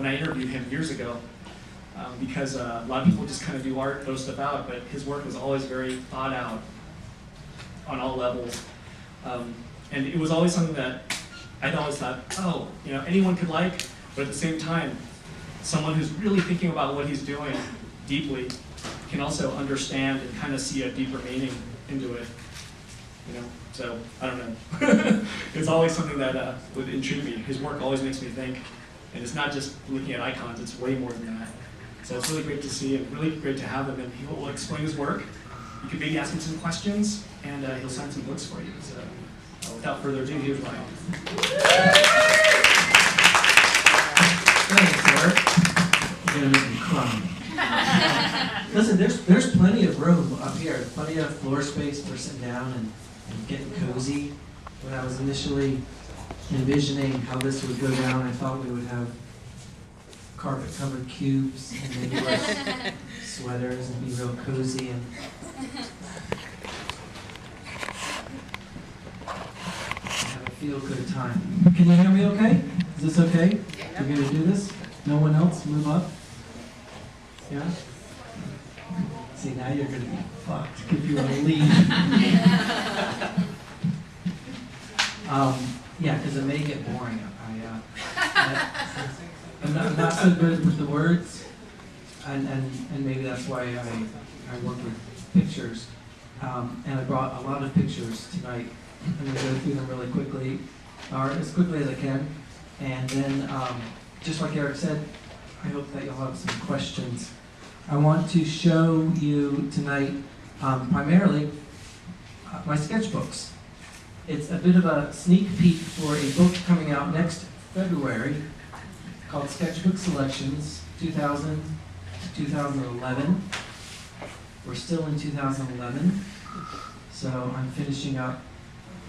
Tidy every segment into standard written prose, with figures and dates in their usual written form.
when I interviewed him years ago, because a lot of people just kind of do art, throw stuff out, but his work was always very thought out on all levels. And it was always something that I'd always thought, oh, anyone could like, but at the same time, someone who's really thinking about what he's doing deeply can also understand and kind of see a deeper meaning into it. So I don't know. It's always something that would intrigue me. His work always makes me think, and it's not just looking at icons, it's way more than that. So it's really great to see and really great to have him, and he will explain his work. You can maybe ask him some questions, and he'll sign some books for you. So without further ado, here's Ryan. Thanks, Eric. You're gonna make me cry. Listen, there's plenty of room up here, plenty of floor space for sitting down and getting cozy. When I was initially envisioning how this would go down, I thought we would have carpet-covered cubes and maybe wear sweaters and be real cozy and have a feel-good time. Can you hear me okay? Is this okay? Yeah. You're going to do this? No one else? Move up? Yeah? See, now you're going to be fucked if you want to leave. Yeah, because it may get boring. I'm not so good with the words, and maybe that's why I work with pictures. And I brought a lot of pictures tonight. I'm going to go through them really quickly, or as quickly as I can. And then, just like Eric said, I hope that you'll have some questions. I want to show you tonight primarily my sketchbooks. It's a bit of a sneak peek for a book coming out next February called Sketchbook Selections 2000 to 2011. We're still in 2011, so I'm finishing up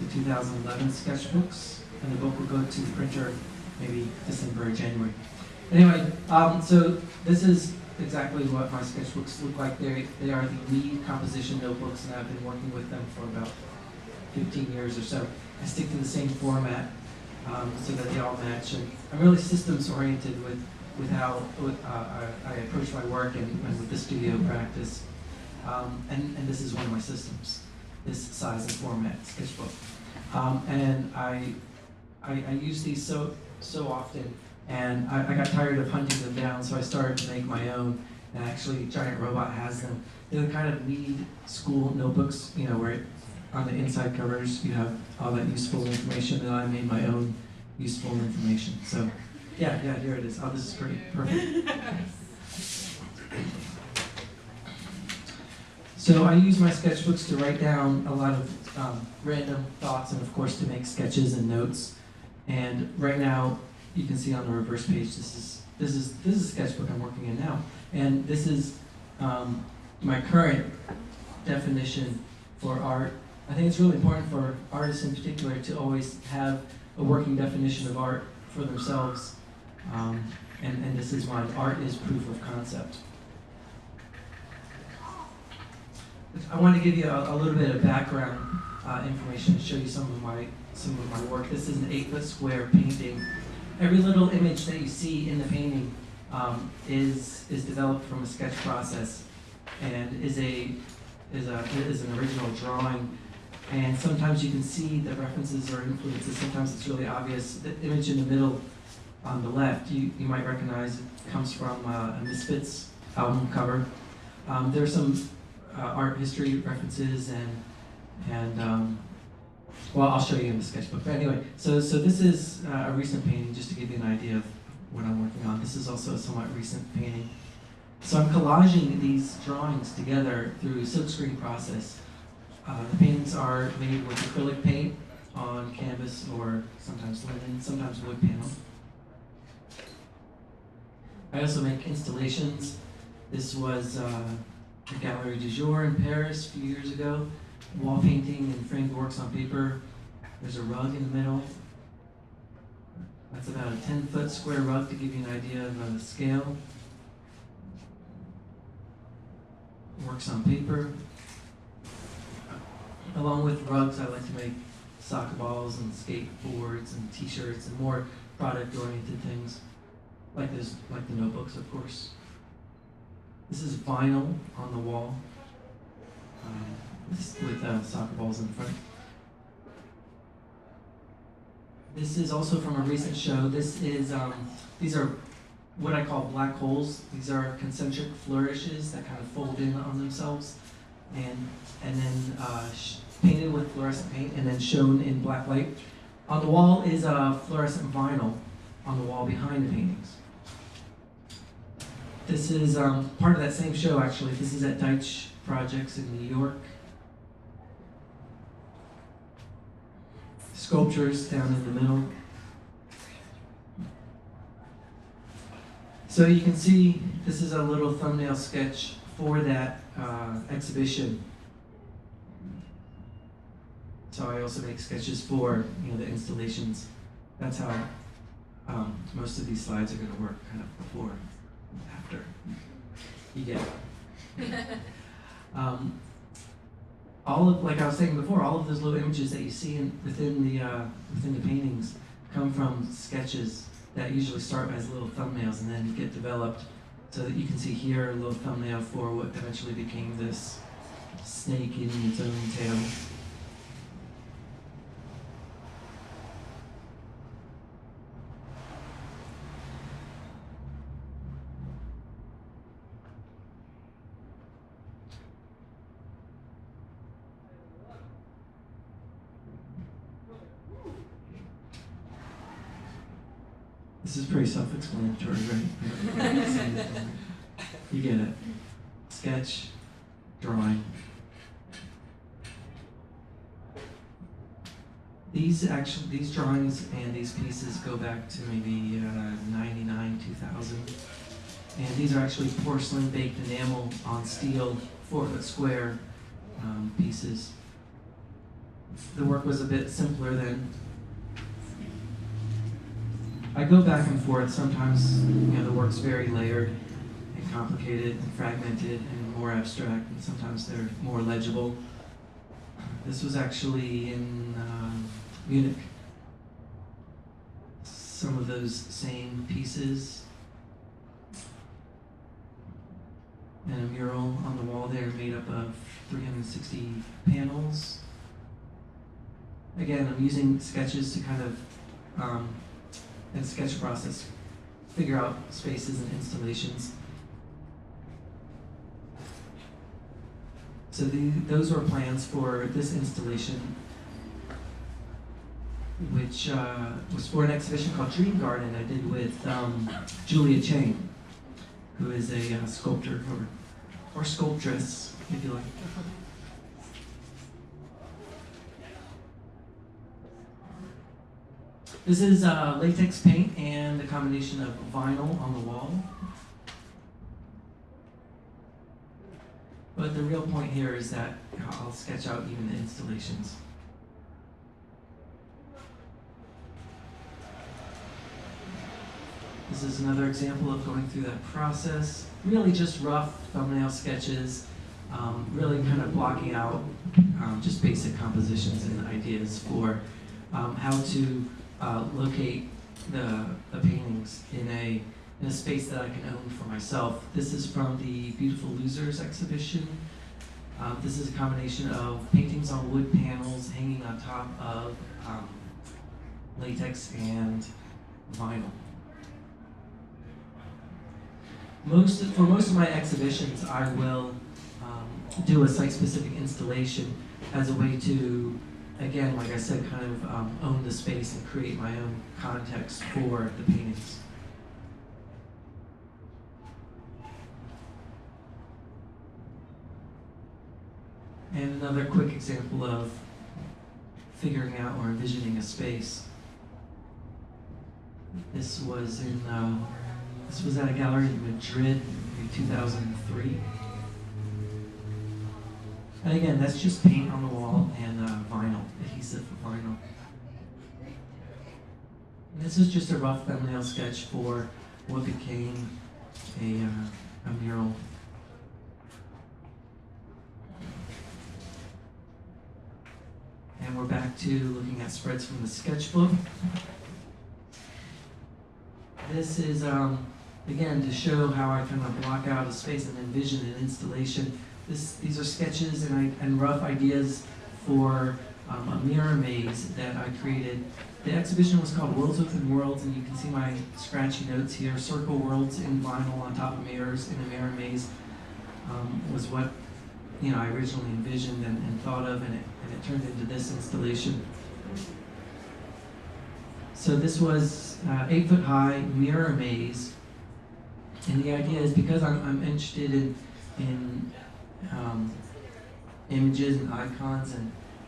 the 2011 sketchbooks, and the book will go to the printer maybe December or January. Anyway, so this is exactly what my sketchbooks look like. They are the lead composition notebooks, and I've been working with them for about 15 years or so. I stick to the same format so that they all match. And I'm really systems oriented with how I approach my work and with the studio practice. And this is one of my systems, this size and format sketchbook. And I use these so often, and I got tired of hunting them down, so I started to make my own. And actually, Giant Robot has them. They're the kind of lead school notebooks, where on the inside covers you have all that useful information, and I made my own useful information. So, yeah, here it is. Oh, this is great, perfect. So I use my sketchbooks to write down a lot of random thoughts, and of course to make sketches and notes. And right now, you can see on the reverse page, this is a sketchbook I'm working in now, and this is my current definition for art. I think it's really important for artists in particular to always have a working definition of art for themselves, and this is mine. Art is proof of concept. I want to give you a little bit of background information to show you some of my work. This is an 8-foot square painting. Every little image that you see in the painting is developed from a sketch process and is an original drawing. And sometimes you can see the references or influences. Sometimes it's really obvious. The image in the middle on the left, you might recognize it comes from a Misfits album cover. There are some art history references and well, I'll show you in the sketchbook. But anyway, so this is a recent painting, just to give you an idea of what I'm working on. This is also a somewhat recent painting. So I'm collaging these drawings together through a silkscreen process. The paintings are made with acrylic paint on canvas or sometimes linen, sometimes wood panel. I also make installations. This was a Gallery du Jour in Paris a few years ago. Wall painting and framed works on paper. There's a rug in the middle. That's about a 10-foot square rug to give you an idea of the scale. Works on paper. Along with rugs, I like to make soccer balls and skateboards and t-shirts and more product-oriented things. like the notebooks, of course. This is vinyl on the wall, with soccer balls in front. This is also from a recent show. This is these are what I call black holes. These are concentric flourishes that kind of fold in on themselves, and then painted with fluorescent paint, and then shown in black light. On the wall is a fluorescent vinyl on the wall behind the paintings. This is part of that same show, actually. This is at Deitch Projects in New York. Sculptures down in the middle. So you can see this is a little thumbnail sketch for that exhibition. So I also make sketches for the installations. That's how most of these slides are going to work, kind of before, after. You get it. All of, like I was saying before, all of those little images that you see within the paintings come from sketches that usually start as little thumbnails and then get developed, so that you can see here a little thumbnail for what eventually became this snake eating its own tail. This is pretty self-explanatory, right? You get it. Sketch, drawing. These drawings and these pieces go back to maybe 99, 2000. And these are actually porcelain baked enamel on steel 4-foot square pieces. The work was a bit simpler then. I go back and forth. Sometimes the work's very layered and complicated and fragmented and more abstract, and sometimes they're more legible. This was actually in Munich. Some of those same pieces. And a mural on the wall there made up of 360 panels. Again, I'm using sketches to kind of and sketch process, figure out spaces and installations. So those were plans for this installation, which was for an exhibition called Dreamgarden I did with Julia Chang, who is a sculptor or sculptress, if you like. This is latex paint and a combination of vinyl on the wall. But the real point here is that I'll sketch out even the installations. This is another example of going through that process. Really just rough thumbnail sketches, really kind of blocking out just basic compositions and ideas for how to locate the paintings in a space that I can own for myself. This is from the Beautiful Losers exhibition. This is a combination of paintings on wood panels hanging on top of latex and vinyl. For most of my exhibitions, I will do a site-specific installation as a way to, again, like I said, kind of own the space and create my own context for the paintings. And another quick example of figuring out or envisioning a space. This was at a gallery in Madrid in 2003. And again, that's just paint on the wall and vinyl, adhesive vinyl. And this is just a rough thumbnail sketch for what became a mural. And we're back to looking at spreads from the sketchbook. This is, again, to show how I kind of block out a space and envision an installation. These are sketches and rough ideas for a mirror maze that I created. The exhibition was called Worlds Within Worlds, and you can see my scratchy notes here. Circle worlds in vinyl on top of mirrors in a mirror maze was what I originally envisioned and thought of, and it turned into this installation. So this was 8-foot high mirror maze, and the idea is because I'm interested in images and icons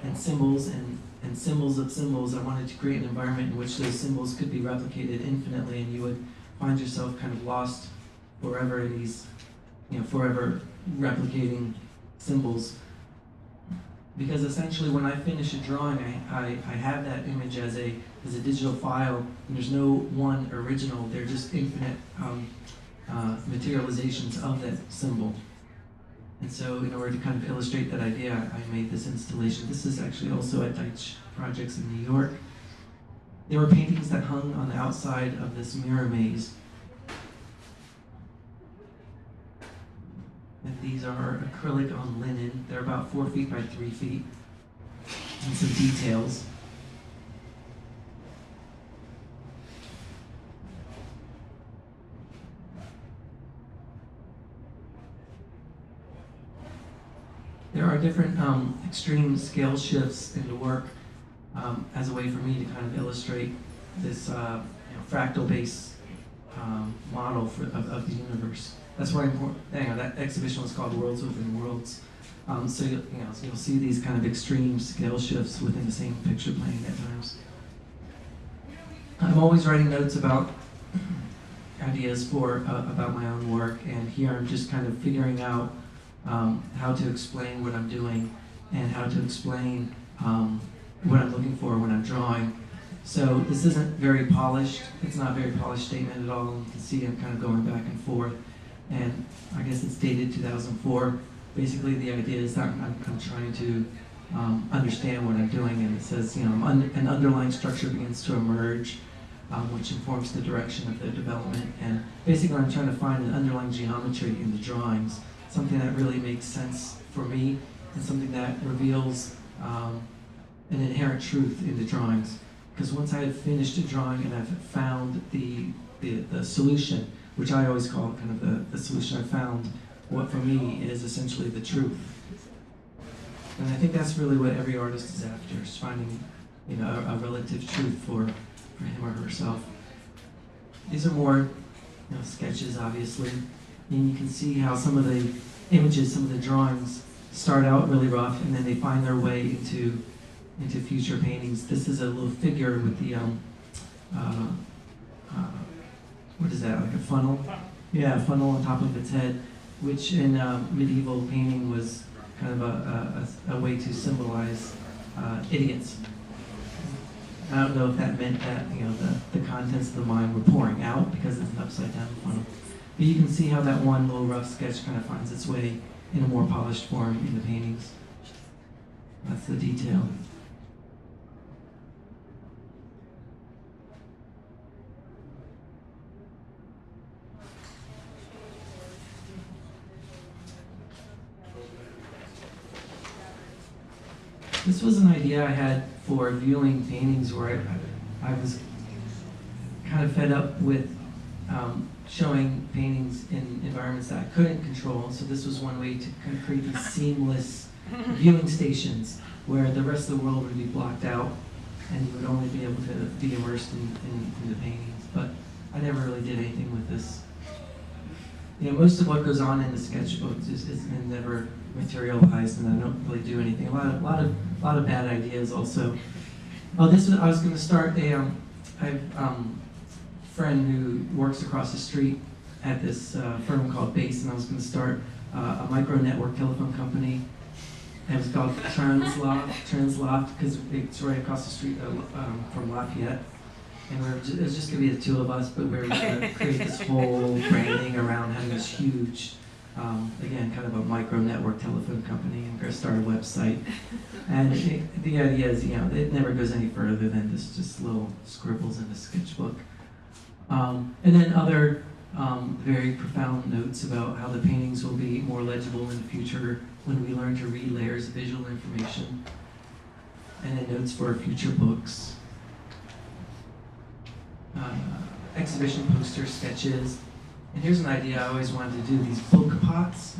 and symbols and symbols of symbols, I wanted to create an environment in which those symbols could be replicated infinitely, and you would find yourself kind of lost forever in these, forever replicating symbols. Because essentially, when I finish a drawing, I have that image as a digital file, and there's no one original. They're just infinite materializations of that symbol. And so, in order to kind of illustrate that idea, I made this installation. This is actually also at Deitch Projects in New York. There were paintings that hung on the outside of this mirror maze. And these are acrylic on linen. They're about 4 feet by 3 feet. And some details. There are different extreme scale shifts in the work as a way for me to kind of illustrate this fractal-based model of the universe. That's why that exhibition was called Worlds Within Worlds. So you'll see these kind of extreme scale shifts within the same picture plane at times. I'm always writing notes about ideas about my own work, and here I'm just kind of figuring out how to explain what I'm doing and how to explain what I'm looking for when I'm drawing. So this isn't very polished. It's not a very polished statement at all. You can see I'm kind of going back and forth. And I guess it's dated 2004. Basically, the idea is that I'm trying to understand what I'm doing. And it says, an underlying structure begins to emerge, which informs the direction of the development. And basically, I'm trying to find an underlying geometry in the drawings, something that really makes sense for me, and something that reveals an inherent truth in the drawings. Because once I have finished a drawing and I've found the solution, which I always call kind of the solution I found, what for me is essentially the truth. And I think that's really what every artist is after, is finding a relative truth for him or herself. These are more sketches, obviously. And you can see how some of the images, some of the drawings start out really rough, and then they find their way into future paintings. This is a little figure with the, what is that, like a funnel? Yeah, a funnel on top of its head, which in medieval painting was kind of a way to symbolize idiots. I don't know if that meant that the contents of the mind were pouring out because it's an upside down funnel. But you can see how that one little rough sketch kind of finds its way in a more polished form in the paintings. That's the detail. This was an idea I had for viewing paintings where I was kind of fed up with showing paintings in environments that I couldn't control. So this was one way to kind of create these seamless viewing stations where the rest of the world would be blocked out and you would only be able to be immersed in the paintings. But I never really did anything with this. Most of what goes on in the sketchbooks is never materialized, and I don't really do anything. A lot of bad ideas also. Oh, I was going to start I have a friend who works across the street at this firm called Base, and I was going to start a micro network telephone company. And it was called Transloft, because it's right across the street from Lafayette. And it was just going to be the two of us, but we were going to create this whole branding around having this huge, again, kind of a micro network telephone company, and we're going to start a website. And the idea is, it never goes any further than just little scribbles in a sketchbook. And then other very profound notes about how the paintings will be more legible in the future when we learn to read layers of visual information. And then notes for future books. Exhibition poster sketches. And here's an idea I always wanted to do, these book pots.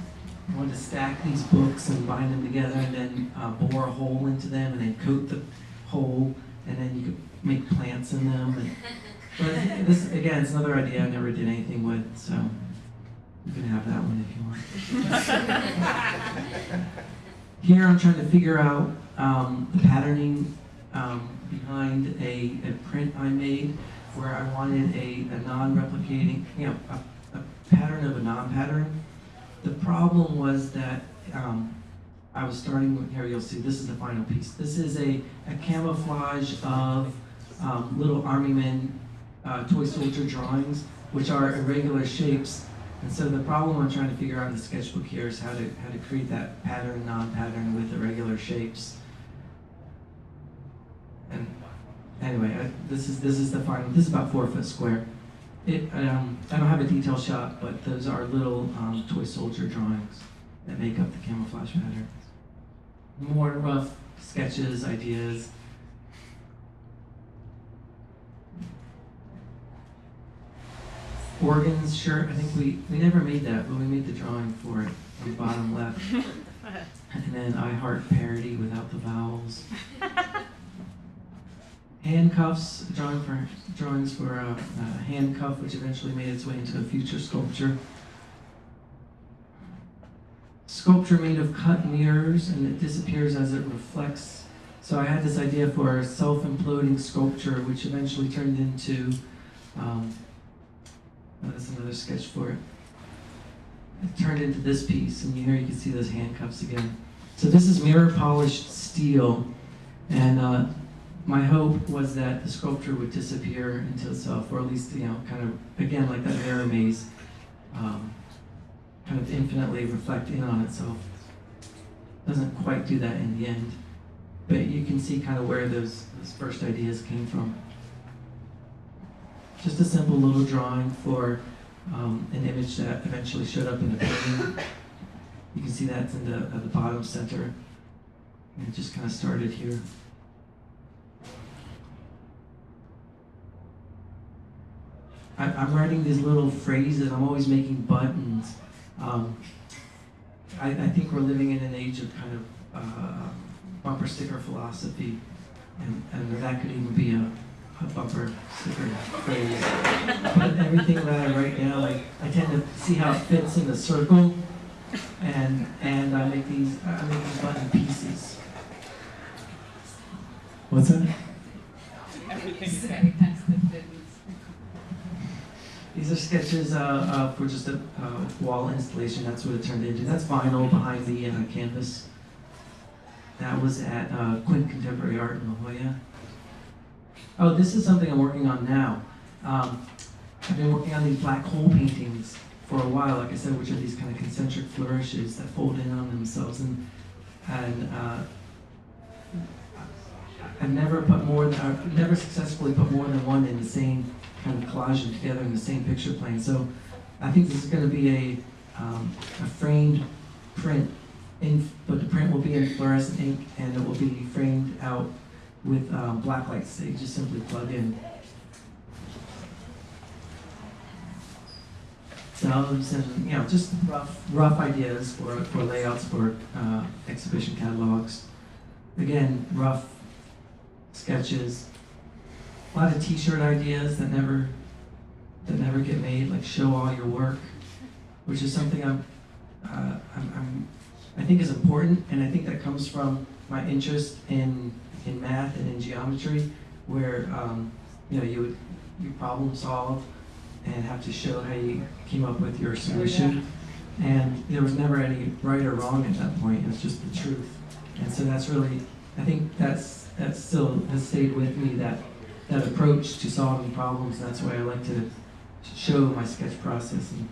I wanted to stack these books and bind them together and then bore a hole into them and then coat the hole, and then you could make plants in them. And, but this, again, it's another idea I never did anything with, so you can have that one if you want. Here I'm trying to figure out the patterning behind a print I made where I wanted a non-replicating, a pattern of a non-pattern. The problem was that I was starting with, here you'll see, this is the final piece. This is a camouflage of little army men, toy soldier drawings, which are irregular shapes. And so the problem I'm trying to figure out in the sketchbook here is how to create that pattern, non-pattern with irregular shapes. And anyway, this is the final. This is about 4 foot square. I don't have a detail shot, but those are little toy soldier drawings that make up the camouflage pattern. More rough sketches, ideas. Organs shirt, I think we never made that, but we made the drawing for it on the bottom left. And then I Heart parody without the vowels. Handcuffs, drawings for a handcuff, which eventually made its way into a future sculpture. Sculpture made of cut mirrors, and it disappears as it reflects. So I had this idea for a self-imploding sculpture, which eventually turned into, that's another sketch for it. It turned into this piece, and here you can see those handcuffs again. So this is mirror polished steel, and my hope was that the sculpture would disappear into itself, or at least, kind of, again, like that mirror maze, kind of infinitely reflect in on itself. Doesn't quite do that in the end, but you can see kind of where those first ideas came from. Just a simple little drawing for an image that eventually showed up in a painting. You can see that's in at the bottom center, and it just kind of started here. I'm writing these little phrases. I'm always making buttons. I think we're living in an age of kind of bumper sticker philosophy, and that could even be a bumper sticker phrase. But everything that I write down, I tend to see how it fits in the circle, and I make these button pieces. What's that? Everything has to fit. These are sketches for just a wall installation. That's what it turned into. That's vinyl behind the canvas. That was at Quint Contemporary Art in La Jolla. Oh, this is something I'm working on now. I've been working on these black hole paintings for a while, like I said, which are these kind of concentric flourishes that fold in on themselves. And I've never successfully put more than one in the same kind of collaging together in the same picture plane. So I think this is going to be a framed print, but the print will be in fluorescent ink, and it will be framed out with black lights that you just simply plug in. Doves and just rough ideas for layouts for exhibition catalogs. Again, rough sketches. A lot of T-shirt ideas that never get made, like show all your work, which is something I think is important, and I think that comes from my interest in math and in geometry, where you problem solve and have to show how you came up with your solution, and there was never any right or wrong at that point. It was just the truth, and so that's really, I think that still has stayed with me, that approach to solving problems. That's why I like to show my sketch process, and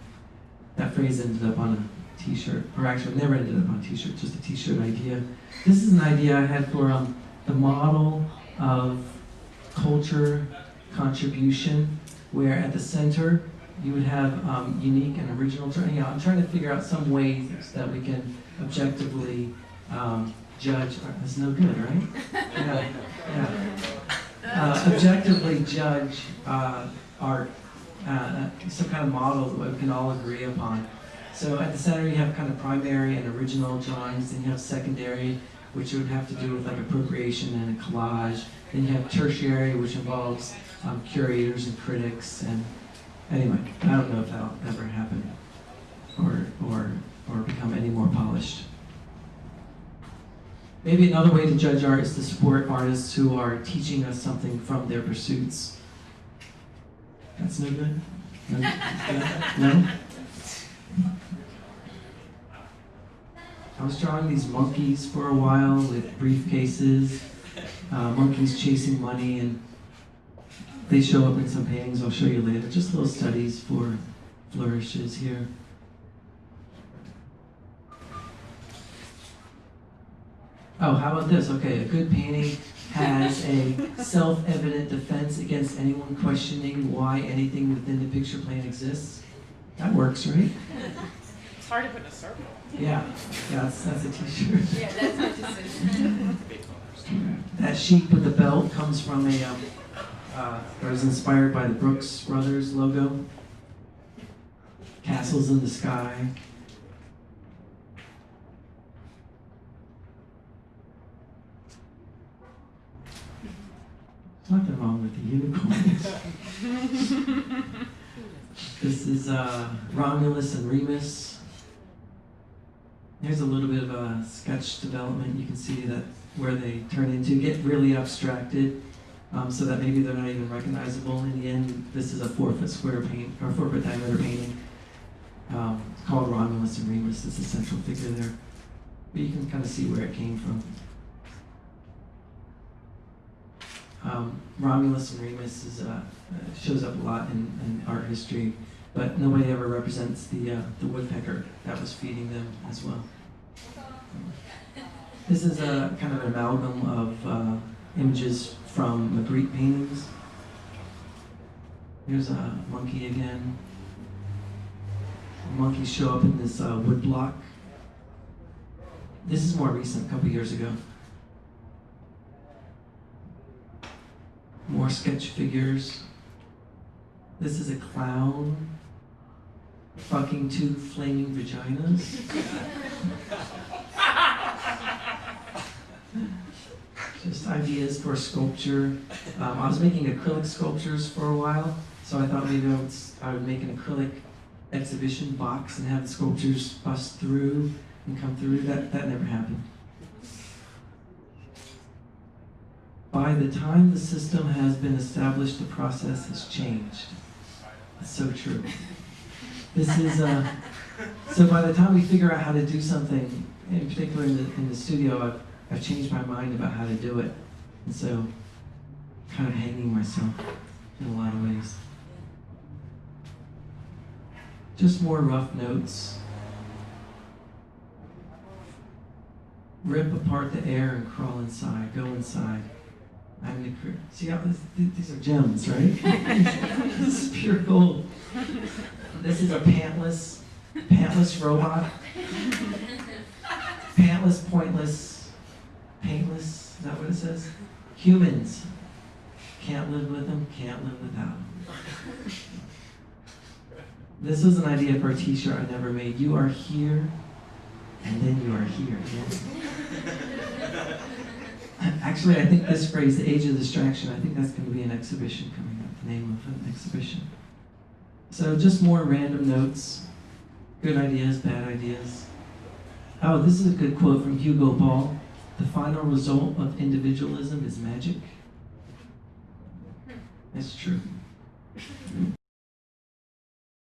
that phrase ended up on a T-shirt, or actually never ended up on a T-shirt, just a T-shirt idea. This is an idea I had for the model of culture contribution where at the center you would have unique and original drawing. I'm trying to figure out some ways that we can objectively judge. That's no good, right? Yeah. Objectively judge art, some kind of model that we can all agree upon. So at the center you have kind of primary and original drawings, then you have secondary, which would have to do with like appropriation and a collage. Then you have tertiary, which involves curators and critics. And anyway, I don't know if that'll ever happen or become any more polished. Maybe another way to judge art is to support artists who are teaching us something from their pursuits. That's no good? No? I was drawing these monkeys for a while with briefcases, monkeys chasing money, and they show up in some paintings I'll show you later. Just little studies for flourishes here. Oh, how about this? Okay, a good painting has a self-evident defense against anyone questioning why anything within the picture plane exists. That works, right? It's hard to put in a circle. Yeah, that's a t-shirt. Yeah, that's my decision. That sheep with the belt comes from it was inspired by the Brooks Brothers logo. Castles in the sky. There's nothing wrong with the unicorns. This is Romulus and Remus. Here's a little bit of a sketch development. You can see that where they turn into, get really abstracted, so that maybe they're not even recognizable. In the end, this is a 4-foot square paint, or 4-foot diameter painting. It's called Romulus and Remus. It's the central figure there. But you can kind of see where it came from. Romulus and Remus is, shows up a lot in art history, but nobody ever represents the woodpecker that was feeding them as well. This is a kind of an amalgam of images from Magritte paintings. Here's a monkey again. Monkeys show up in this wood block. This is more recent, a couple years ago. More sketch figures. This is a clown fucking 2 flaming vaginas. Just ideas for sculpture. I was making acrylic sculptures for a while, so I thought maybe I would make an acrylic exhibition box and have the sculptures bust through and come through. That never happened. By the time the system has been established, the process has changed. That's so true. This is so by the time we figure out how to do something, in particular in the studio, I've changed my mind about how to do it, and so kind of hanging myself in a lot of ways. Just more rough notes. Rip apart the air and crawl inside. Go inside. I'm the crew. See how these are gems, right? This is pure gold. This is a pantless robot. Pantless, pointless, paintless. Is that what it says? Humans. Can't live with them, can't live without them. This was an idea for a t-shirt I never made. You are here, and then you are here. Yeah? Actually, I think this phrase, the age of distraction, I think that's going to be an exhibition coming up, the name of an exhibition. So just more random notes, good ideas, bad ideas. Oh, this is a good quote from Hugo Ball. The final result of individualism is magic. That's true.